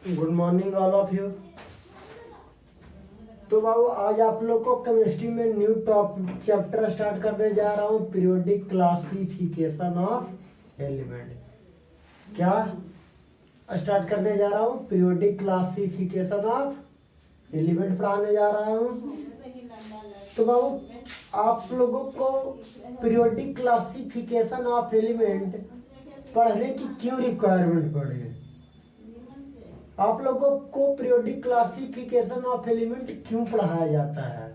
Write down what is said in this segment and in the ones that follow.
Good morning all of you. तो बाबू आज आप लोग को केमिस्ट्री में न्यू टॉप चैप्टर स्टार्ट करने जा रहा हूँ, पीरियोडिक क्लासिफिकेशन ऑफ एलिमेंट। क्या स्टार्ट करने जा रहा हूँ? पीरियोडिक क्लासिफिकेशन ऑफ एलिमेंट पढ़ाने जा रहा हूँ। तो बाबू आप लोगों को पीरियोडिक क्लासिफिकेशन ऑफ एलिमेंट पढ़ने की क्यों रिक्वायरमेंट पड़ी है? आप लोगों को पीरियोडिक क्लासिफिकेशन ऑफ एलिमेंट क्यों पढ़ाया जाता है?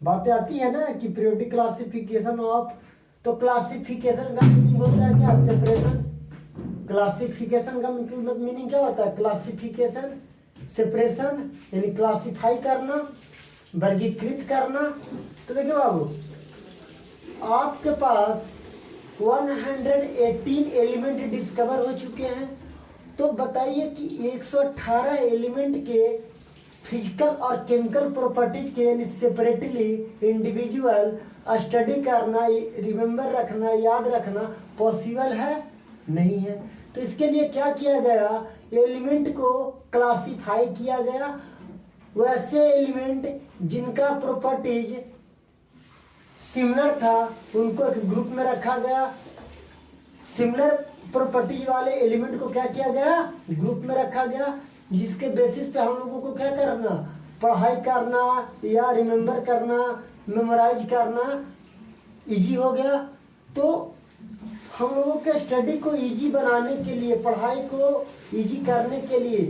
बातें आती है ना कि पीरियोडिक क्लासिफिकेशन ऑफ, तो क्लासिफिकेशन का मीनिंग होता है क्या? सेपरेशन। क्लासिफिकेशन का मतलब मीनिंग क्या होता है? क्लासिफिकेशन, सेपरेशन, यानी क्लासिफाई करना, वर्गीकृत करना। तो देखिए बाबू, आपके पास 118 एलिमेंट डिस्कवर हो चुके हैं। तो बताइए कि 118 एलिमेंट के फिजिकल और केमिकल प्रॉपर्टीज के यानी सेपरेटली इंडिविजुअल स्टडी करना, रिमेम्बर रखना, याद रखना पॉसिबल है? नहीं है। तो इसके लिए क्या किया गया? एलिमेंट को क्लासिफाई किया गया। वैसे एलिमेंट जिनका प्रॉपर्टीज सिमिलर था उनको एक ग्रुप में रखा गया। सिमिलर प्रॉपर्टीज वाले एलिमेंट को क्या किया गया? ग्रुप में रखा गया, जिसके बेसिस पे हम लोगों को क्या करना? पढ़ाई करना या रिमेम्बर करना, मेमोराइज करना इजी हो गया। तो हम लोगों के स्टडी को इजी बनाने के लिए, पढ़ाई को इजी करने के लिए,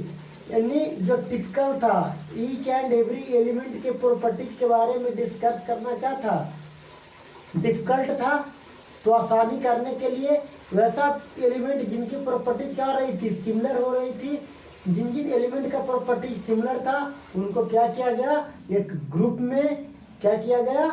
यानी जो टिपिकल था ईच एंड एवरी एलिमेंट के प्रॉपर्टीज के बारे में डिस्कस करना क्या था? डिफिकल्ट था। तो आसानी करने के लिए वैसा एलिमेंट जिनकी प्रॉपर्टीज क्या हो रही थी? सिमिलर हो रही थी। जिन जिन एलिमेंट का प्रॉपर्टीज सिमिलर था उनको क्या किया गया? एक ग्रुप में क्या किया गया?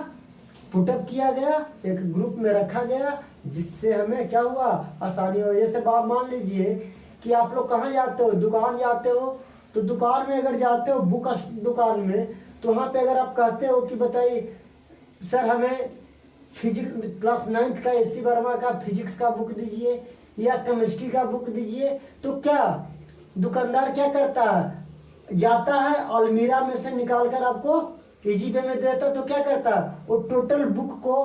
पुटअप किया गया, एक ग्रुप में रखा गया, जिससे हमें क्या हुआ? आसानी हो। जैसे बात मान लीजिए कि आप लोग कहाँ जाते हो? दुकान जाते हो। तो दुकान में अगर जाते हो, बुक दुकान में, तो वहां पे अगर आप कहते हो कि बताइए सर हमें फिजिक्स क्लास 9th का एससी वर्मा का फिजिक्स का बुक दीजिए या केमिस्ट्री का बुक दीजिए, तो क्या दुकानदार क्या करता है? जाता है अलमीरा में से निकाल कर आपको इजी पे में देता। तो क्या करता है? वो टोटल बुक को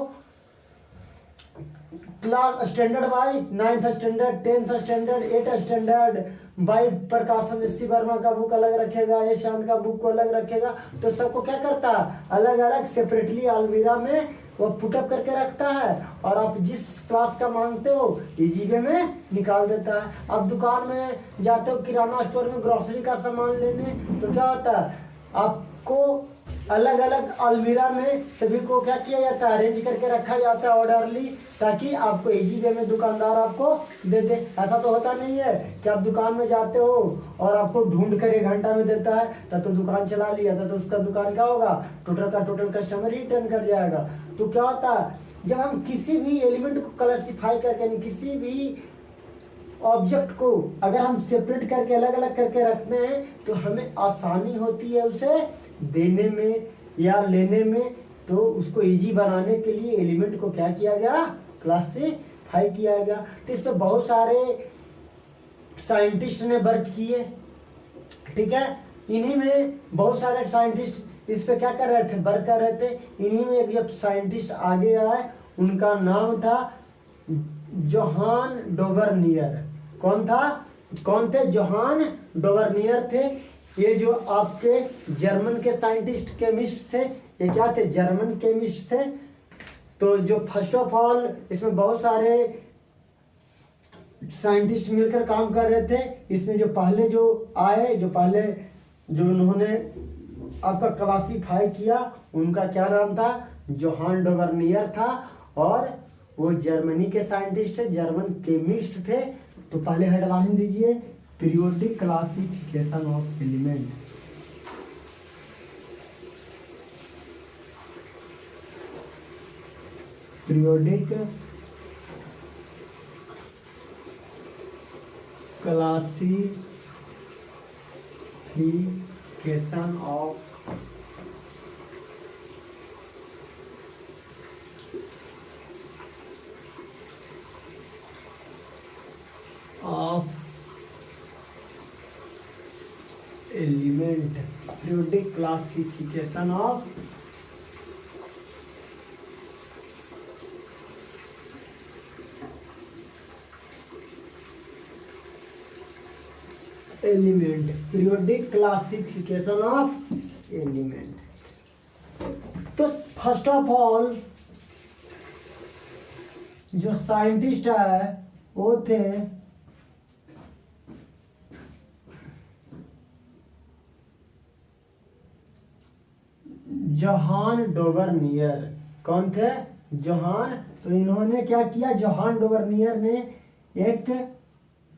class standard by 9th standard, 10th standard, 8th standard by प्रकाशन एससी वर्मा का बुक अलग रखेगा, ए शांत का बुक को अलग रखेगा। तो सबको क्या करता है? अलग अलग सेपरेटली अलमीरा में वो पुटअप करके रखता है, और आप जिस क्लास का मांगते हो इजी में निकाल देता है। आप दुकान में जाते हो किराना स्टोर में ग्रोसरी का सामान लेने, तो क्या होता है? आपको अलग अलग अलमीरा में सभी को क्या किया जाता है? अरेंज करके रखा जाता है ऑर्डरली, ताकि आपको इजी वे में दुकानदार आपको दे दे। ऐसा तो होता नहीं है कि आप दुकान में जाते हो और आपको ढूंढ कर 1 घंटा में देता है, तब तो दुकान चला लिया था, तो उसका दुकान क्या होगा? टोटल का टोटल कस्टमर ही रिटर्न कर जाएगा। तो क्या होता है? जब हम किसी भी एलिमेंट को क्लासिफाई करके, यानी किसी भी ऑब्जेक्ट को अगर हम सेपरेट करके अलग अलग करके रखते हैं, तो हमें आसानी होती है उसे देने में या लेने में। तो उसको इजी बनाने के लिए एलिमेंट को क्या किया गया? क्लासिफाई किया गया। तो इस पे बहुत सारे साइंटिस्ट ने वर्क किए, ठीक है। इन्हीं में बहुत सारे साइंटिस्ट इस पे क्या कर रहे थे? वर्क कर रहे थे। इन्हीं में एक जब साइंटिस्ट आगे आए, उनका नाम था जोहान डोवर्नियर। कौन था? कौन थे? जोहान डोवर्नियर थे। ये जो आपके जर्मन के साइंटिस्ट केमिस्ट थे, ये क्या थे? जर्मन केमिस्ट थे। तो जो फर्स्ट ऑफ ऑल इसमें बहुत सारे साइंटिस्ट मिलकर काम कर रहे थे। इसमें जो पहले जो आए, जो उन्होंने आपका क्लासिफाई किया, उनका क्या नाम था? जोहान डोवर्नियर था, और वो जर्मनी के साइंटिस्ट थे, जर्मन केमिस्ट थे। तो पहले हेडलाइन दीजिए, periodic classification of element. Periodic classification of element periodic classification of element, periodic classification of element. तो फर्स्ट ऑफ ऑल जो साइंटिस्ट है वो थे जोहान डोवर्नियर। कौन थे? जोहान। तो इन्होंने क्या किया, जोहान डोवर्नियर ने एक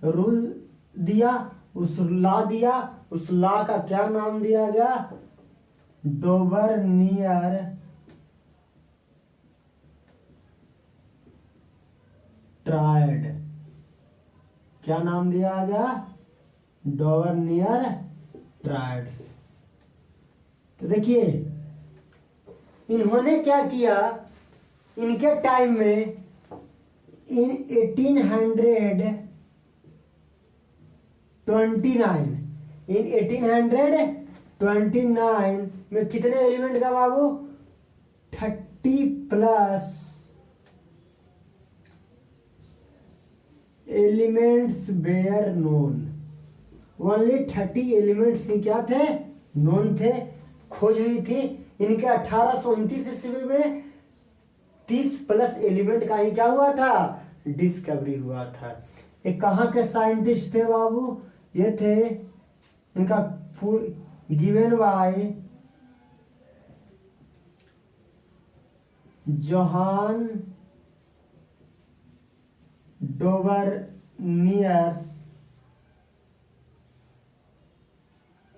रूल दिया, उस लॉ दिया, उस लॉ का क्या नाम दिया गया? डोवर्नियर ट्रायड। क्या नाम दिया गया? डोवर्नियर ट्रायड्स। तो देखिए इन्होंने क्या किया, इनके टाइम में इन 1829 में कितने एलिमेंट का बाबू? 30 plus elements were known. Only 30 elements ही क्या थे? नोन थे, खोज हुई थी। इनके 1829 ईस्वी में 30 प्लस एलिमेंट का ही क्या हुआ था? डिस्कवरी हुआ था। ये कहाँ के साइंटिस्ट थे बाबू? ये थे, इनका गिवन बाय जोहान डोवर्नियर्स।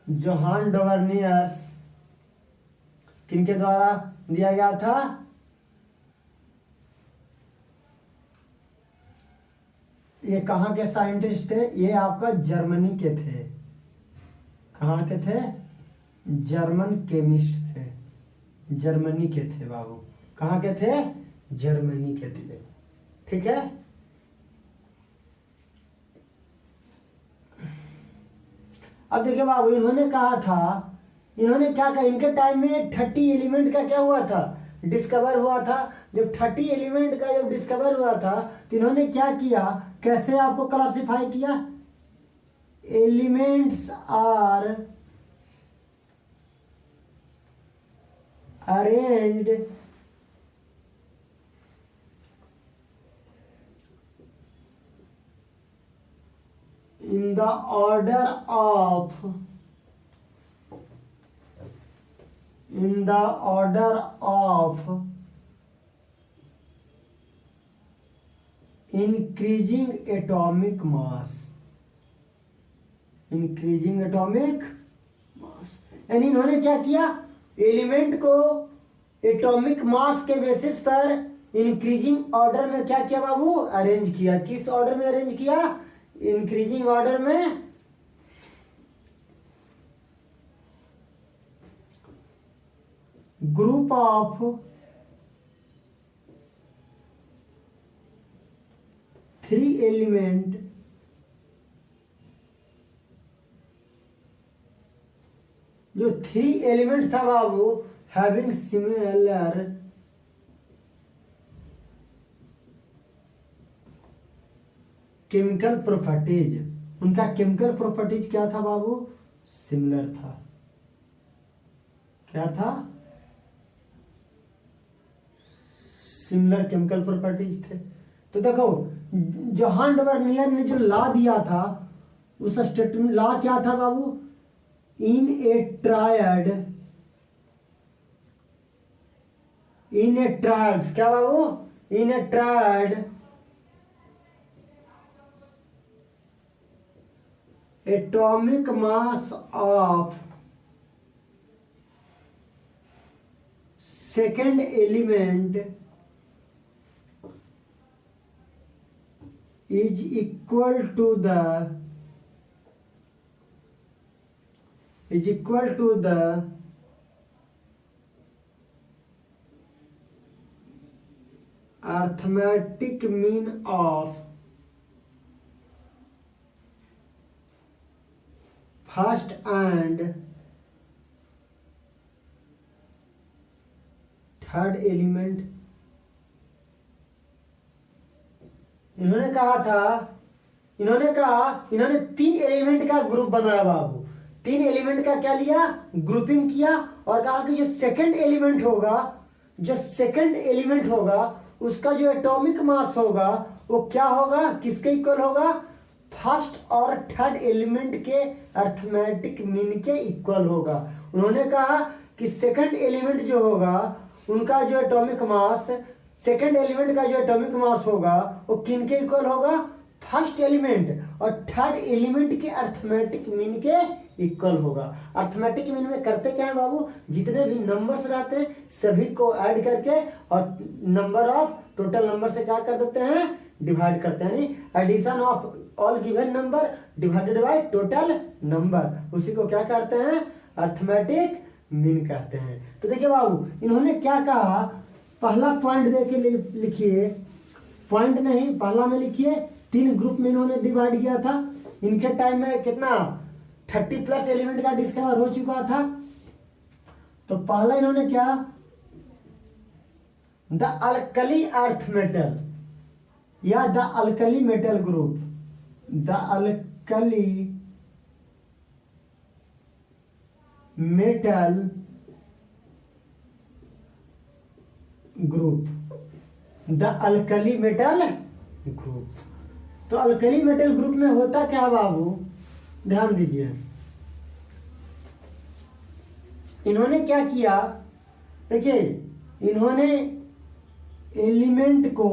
जोहान डोवर्नियर्स किनके द्वारा दिया गया था? ये कहाँ के साइंटिस्ट थे? ये आपका जर्मनी के थे। कहाँ के थे? जर्मन केमिस्ट थे, जर्मनी के थे बाबू। कहाँ के थे? जर्मनी के थे। ठीक है। अब देखिए बाबू, इन्होंने कहा था, इन्होंने क्या कहा, इनके टाइम में 30 एलिमेंट का क्या हुआ था? डिस्कवर हुआ था। जब 30 एलिमेंट का जब डिस्कवर हुआ था तो इन्होंने क्या किया, कैसे आपको क्लासिफाई किया? Elements are arranged in the order of increasing atomic mass। यानी इन्होंने क्या किया, एलिमेंट को एटॉमिक मास के बेसिस पर इंक्रीजिंग ऑर्डर में क्या किया बाबू? अरेंज किया। किस ऑर्डर में अरेंज किया? इंक्रीजिंग ऑर्डर में। ग्रुप ऑफ 3 एलिमेंट जो 3 एलिमेंट था बाबू, हैविंग सिमिलर केमिकल प्रॉपर्टीज। उनका केमिकल प्रॉपर्टीज क्या था बाबू? सिमिलर था। क्या था? सिमिलर केमिकल प्रॉपर्टीज थे। तो देखो जोहान डोवर्नियर ने जो लॉ दिया था, उस स्टेटमेंट लॉ क्या था बाबू? इन ए ट्रायड, क्या बाबू? इन ए triad atomic mass of second element is equal to the arithmetic mean of first and third element. इन्होंने 3 एलिमेंट का ग्रुप बनाया बाबू। 3 एलिमेंट का क्या लिया, ग्रुपिंग किया, और कहा कि जो सेकंड एलिमेंट होगा उसका जो एटॉमिक मास होगा वो क्या होगा, किसके इक्वल होगा, फर्स्ट और थर्ड एलिमेंट के अर्थमेटिक मीन के इक्वल होगा। उन्होंने कहा कि सेकंड एलिमेंट जो होगा उनका जो एटॉमिक मास, सेकंड एलिमेंट का जो एटॉमिक मास होगा वो किन के इक्वल होगा, फर्स्ट एलिमेंट और थर्ड एलिमेंट के अर्थमेटिक मीन के इक्वल होगा। अर्थमेटिक मीन में करते क्या है बाबू, जितने भी नंबर्स रहते हैं सभी को ऐड करके और नंबर ऑफ टोटल नंबर से क्या कर देते हैं, डिवाइड करते हैं। यानी addition of all given number divided by total number, उसी को क्या करते हैं, अर्थमेटिक मीन कहते हैं। तो देखिए बाबू इन्होंने क्या कहा, पहला पॉइंट देके लिखिए, पॉइंट नहीं पहला में लिखिए, 3 ग्रुप में इन्होंने डिवाइड किया था। इनके टाइम में कितना 30+ एलिमेंट का डिस्कवर हो चुका था। तो पहला इन्होंने क्या, द अल्कली अर्थ मेटल या the alkali metal group, the alkali metal group, the alkali metal group. तो अल्कली मेटल ग्रुप में होता क्या बाबू, ध्यान दीजिए। इन्होंने क्या किया, देखिए इन्होंने एलिमेंट को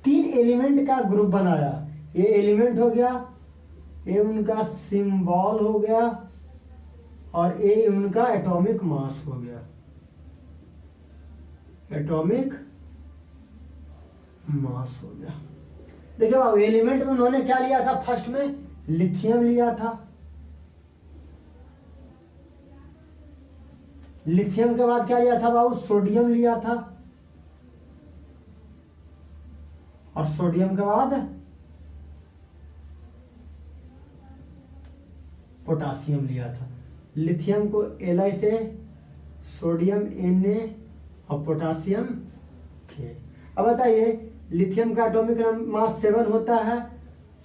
3 एलिमेंट का ग्रुप बनाया। ये एलिमेंट हो गया, ये उनका सिंबल हो गया, और ये उनका एटॉमिक मास हो गया, एटॉमिक मास हो गया। देखिए बाबू एलिमेंट में उन्होंने क्या लिया था, फर्स्ट में लिथियम लिया था, लिथियम के बाद क्या लिया था बाबू, सोडियम लिया था, और सोडियम के बाद पोटासियम लिया था। लिथियम को Li से, सोडियम Na और पोटासियम K। अब बताइए लिथियम का एटॉमिक मास 7 होता है,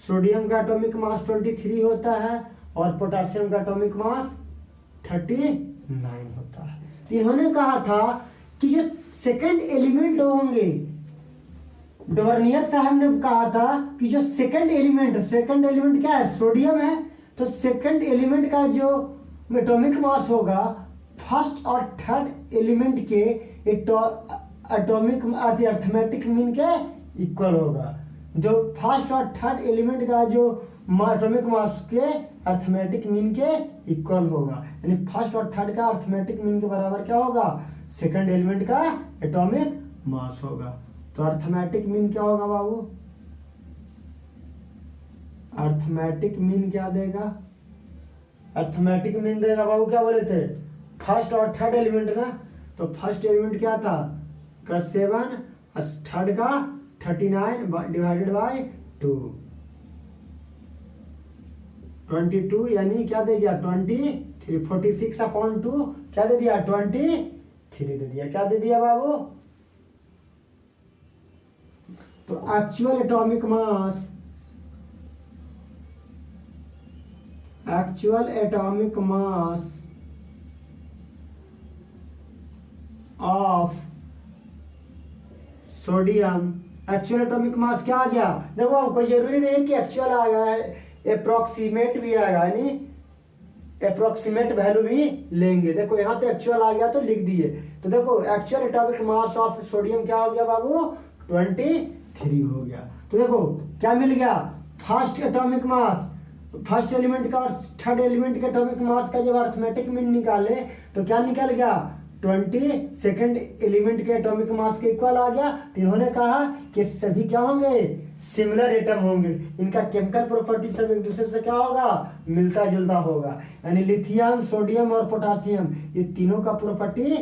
सोडियम का एटॉमिक मास 23 होता है, और पोटासियम का एटॉमिक मास 39 होता है। तो इन्होंने कहा था कि जो सेकंड एलिमेंट होंगे, डोवर्नियर साहब ने कहा था कि जो सेकंड एलिमेंट क्या है, सोडियम है, तो सेकंड एलिमेंट का जो एटॉमिक मास होगा फर्स्ट और थर्ड एलिमेंट के एटॉमिक अर्थमेटिक मीन के इक्वल होगा। जो फर्स्ट और थर्ड एलिमेंट का जो एटॉमिक मास के अर्थमेटिक मीन के इक्वल होगा, यानी फर्स्ट और थर्ड का अर्थमेटिक मीन के बराबर क्या होगा, सेकंड एलिमेंट का एटॉमिक मास होगा। तो अर्थमेटिक मीन क्या होगा बाबू, अर्थमेटिक मीन क्या देगा, अर्थमेटिक मीन देगा बाबू, क्या बोले थे, फर्स्ट और थर्ड एलिमेंट ना, तो फर्स्ट एलिमेंट क्या था, 7, थर्ड का 39 डिवाइडेड बाय 2, 22 यानी क्या दे दिया 23, 46/2 क्या दे दिया 23 दे दिया, क्या दे दिया बाबू। तो actual atomic mass, of sodium, actual atomic mass क्या आ गया, देखो कोई जरूरी नहीं कि एक्चुअल आ गया है, अप्रोक्सीमेट भी आएगा, यानी अप्रोक्सीमेट वैल्यू भी लेंगे। देखो यहाँ तो एक्चुअल आ गया तो लिख दिए। तो देखो actual atomic mass of sodium क्या हो गया बाबू, 23 हो गया। तो देखो क्या मिल गया, first atomic mass, first element का और थर्ड एलिमेंट के एटॉमिक मास का जब अर्थमेटिक मीन निकाले तो क्या निकल गया 20, सेकंड एलिमेंट के एटॉमिक मास के इक्वल आ गया। तो इन्होंने कहा कि सभी क्या होंगे, सिमिलर एटम होंगे, इनका केमिकल प्रॉपर्टी सब एक दूसरे से क्या होगा, मिलता जुलता होगा। यानी लिथियम, सोडियम और पोटासियम ये तीनों का प्रॉपर्टी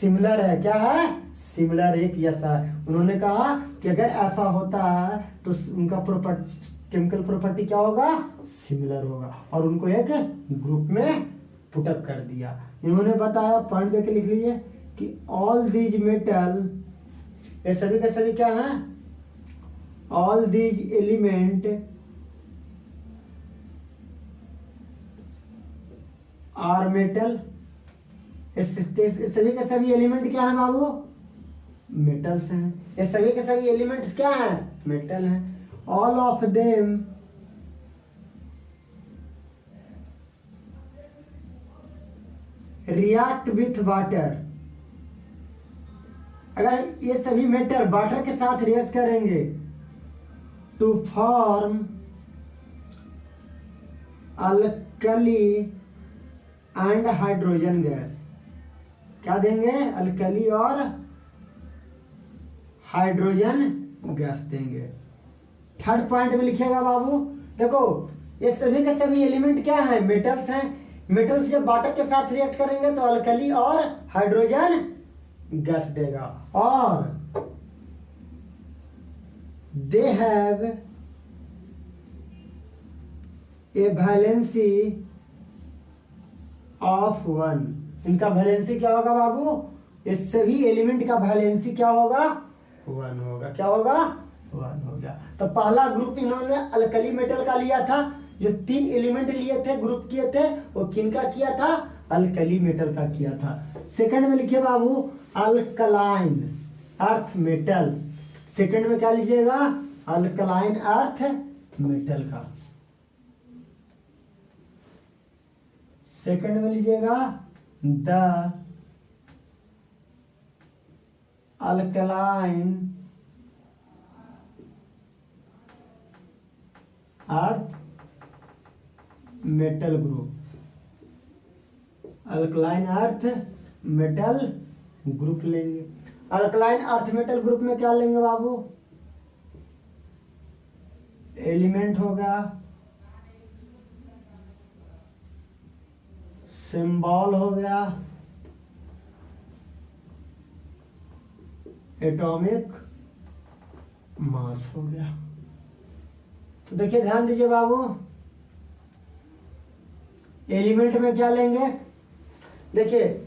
सिमिलर है, क्या है, सिमिलर, एक जैसा है। उन्होंने कहा कि अगर ऐसा होता है तो उनका प्रॉपर्टी केमिकल प्रॉपर्टी क्या होगा, सिमिलर होगा, और उनको एक ग्रुप में पुटअप कर दिया। इन्होंने बताया, पॉइंट करके लिख लीजिए कि ऑल दीज मेटल, ये सभी के सभी क्या है, all these element are metal, सभी के सभी एलिमेंट क्या है बाबू, मेटल्स हैं। ये सभी के सभी एलिमेंट्स क्या हैं, मेटल हैं। All of them react with water, अगर ये सभी मेटल वाटर के साथ रिएक्ट करेंगे to form alkali and hydrogen gas, क्या देंगे, अल्कली और हाइड्रोजन गैस देंगे। थर्ड पॉइंट में लिखिएगा बाबू, देखो ये सभी के सभी एलिमेंट क्या हैं, मेटल्स हैं। मेटल्स जब वाटर के साथ रिएक्ट करेंगे तो अल्कली और हाइड्रोजन गैस देगा, और they have a valency of 1, इनका वैलेंसी क्या होगा बाबू, इस सभी एलिमेंट का वैलेंसी क्या होगा, 1 होगा। क्या होगा, 1 हो गया। तो पहला ग्रुप इन्होंने अल्कली मेटल का लिया था, जो 3 एलिमेंट लिए थे, ग्रुप किए थे, वो किनका किया था, अल्कली मेटल का किया था। सेकंड में लिखिए बाबू अल्कलाइन अर्थ मेटल, सेकंड में क्या लीजिएगा, अल्कलाइन अर्थ मेटल का। सेकंड में लीजिएगा the alkaline earth metal group, alkaline earth metal group लेंगे। अल्कलाइन अर्थ मेटल ग्रुप में क्या लेंगे बाबू, एलिमेंट होगा, सिंबल हो गया, एटॉमिक मास हो गया। तो देखिए ध्यान दीजिए बाबू, एलिमेंट में क्या लेंगे, देखिए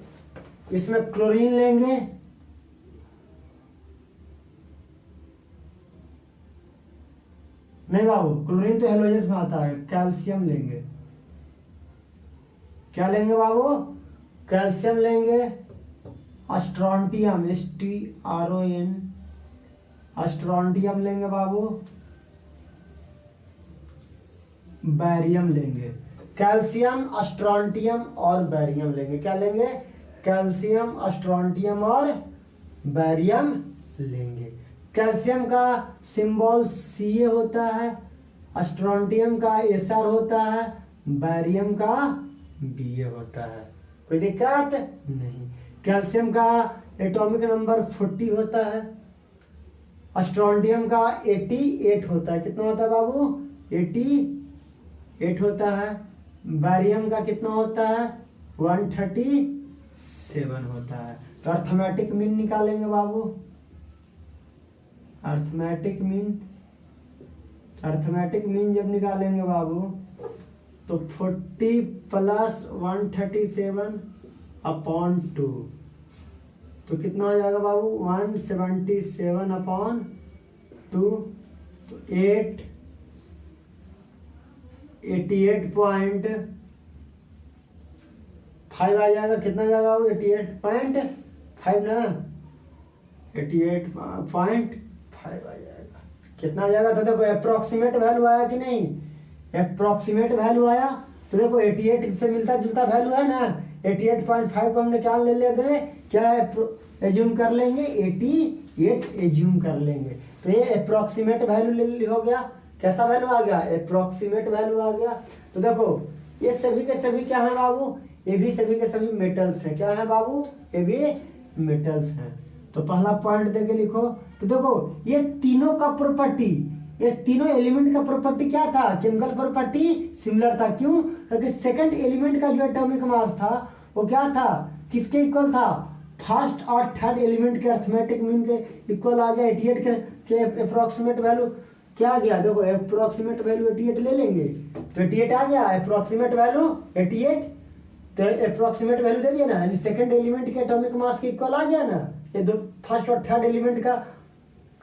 इसमें क्लोरीन लेंगे, नहीं बाबू क्लोरीन तो हेलोजन्स में आता है, कैल्शियम लेंगे। क्या लेंगे बाबू, कैल्शियम लेंगे, स्ट्रोंटियम STRON, स्ट्रोंटियम लेंगे बाबू, बैरियम लेंगे। कैल्शियम, स्ट्रोंटियम और बैरियम लेंगे। क्या लेंगे, कैल्शियम, स्ट्रोंटियम और बैरियम लेंगे। कैल्शियम का सिंबल Ca होता है, स्ट्रोंटियम का SR होता है, बैरियम का Ba होता है। कोई दिक्कत नहीं। कैल्शियम का एटॉमिक नंबर 40 होता है, स्ट्रोंटियम का 88 होता है। कितना होता है बाबू, 88 होता है। बैरियम का कितना होता है, 137 होता है। तो अर्थमेटिक मीन निकालेंगे बाबू, अर्थमेटिक मीन जब निकालेंगे बाबू तो 40 प्लस 137 अपॉन 2, तो कितना हो जाएगा बाबू, 177 अपॉन 2, तो 88.5 आ जाएगा। कितना जाएगा बाबू, 88.5 ना, 88.5 आ जाएगा। कितना आ जाएगा, तो देखो अप्रोक्सीमेट वैल्यू आया कि नहीं, अप्रोक्सीमेट वैल्यू आया। तो देखो 88 से मिलता जुलता वैल्यू है ना, 88.5 को हमने क्या ले गए, क्या एज्यूम कर लेंगे, 88 एज्यूम कर लेंगे। तो ये अप्रोक्सीमेट वैल्यू हो गया। कैसा वैल्यू आ गया, अप्रोक्सीमेट वैल्यू आ गया। तो देखो ये सभी के सभी क्या है बाबू, ये भी सभी के सभी मेटल्स हैं। क्या है बाबू, ये भी मेटल्स हैं। तो पहला पॉइंट देके लिखो। तो देखो ये तीनों का प्रॉपर्टी, ये तीनों एलिमेंट का प्रॉपर्टी क्या था, केमिकल प्रॉपर्टी सिमिलर था। क्यों, क्योंकि सेकंड एलिमेंट का जो एटॉमिक मास था वो क्या था, किसके इक्वल था, फर्स्ट और थर्ड एलिमेंट के अर्थमेटिक मीन के इक्वल आ गया, 88 के अप्रोक्सीमेट वैल्यू। क्या आ गया, देखो अप्रोक्सीमेट वैल्यू 88 ले लेंगे तो 88 आ गया, अप्रोक्सीमेट वैल्यू 88, तो अप्रोक्सीमेट वैल्यू दे दिया ना, यानी सेकंड एलिमेंट के एटॉमिक मास के इक्वल आ गया ना, ये दो फर्स्ट और थर्ड एलिमेंट का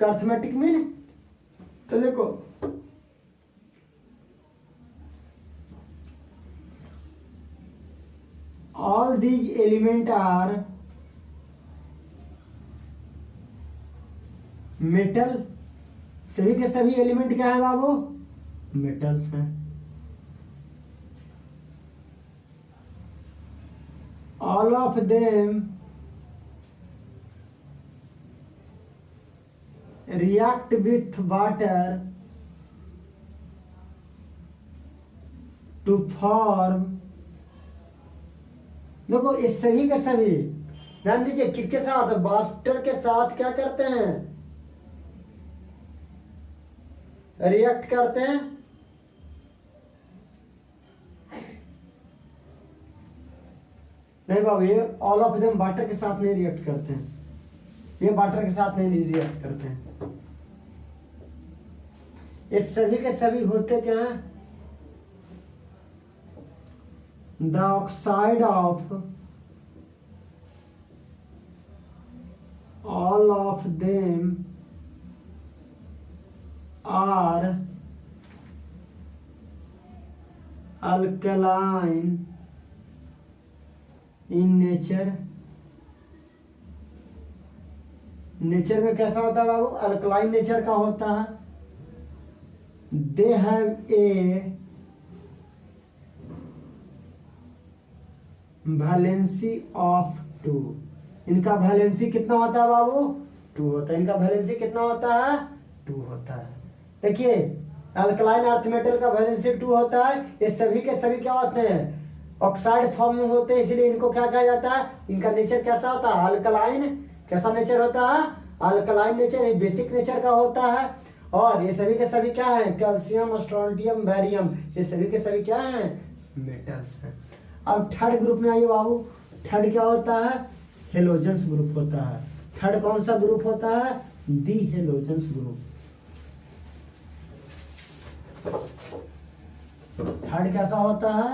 अर्थमेटिक मीन। तो देखो all these element are metal, सभी के सभी एलिमेंट क्या है बाबू, मेटल्स हैं। All of them react with water to form, देखो इस सभी के सभी ध्यान दीजिए किसके साथ, वाटर के साथ क्या करते हैं, रिएक्ट करते हैं। नहीं बाबू, ये ऑल ऑफ देम वाटर के साथ नहीं रिएक्ट करते हैं, ये वाटर के साथ नहीं रिएक्ट करते हैं। ये सभी के सभी होते क्या हैं, the oxide of all of them are alkaline in nature. Nature में कैसा होता है बाबू, अल्कलाइन नेचर का होता है। They have a valency of 2, इनका वैलेंसी कितना होता है बाबू, 2 होता है, इनका वैलेंसी कितना होता है, 2 होता है। देखिए अल्कलाइन अर्थ मेटल का वैलेंसी 2 होता है, ये सभी के सभी क्या होते हैं, ऑक्साइड फॉर्म में होते हैं, इसलिए इनको क्या कहा जाता है, इनका नेचर कैसा होता है, अल्कलाइन। कैसा नेचर होता है, अल्कलाइन नेचर, बेसिक नेचर का होता है। और ये सभी के सभी क्या है, कैल्शियम, स्ट्रोंटियम, बैरियम, ये सभी के सभी क्या हैं, मेटल्स हैं। अब थर्ड ग्रुप में आइए बाबू, थर्ड क्या होता है, हेलोजेंस ग्रुप होता है। थर्ड कौन सा ग्रुप होता है, दी हेलोजेंस ग्रुप। थर्ड कैसा होता है,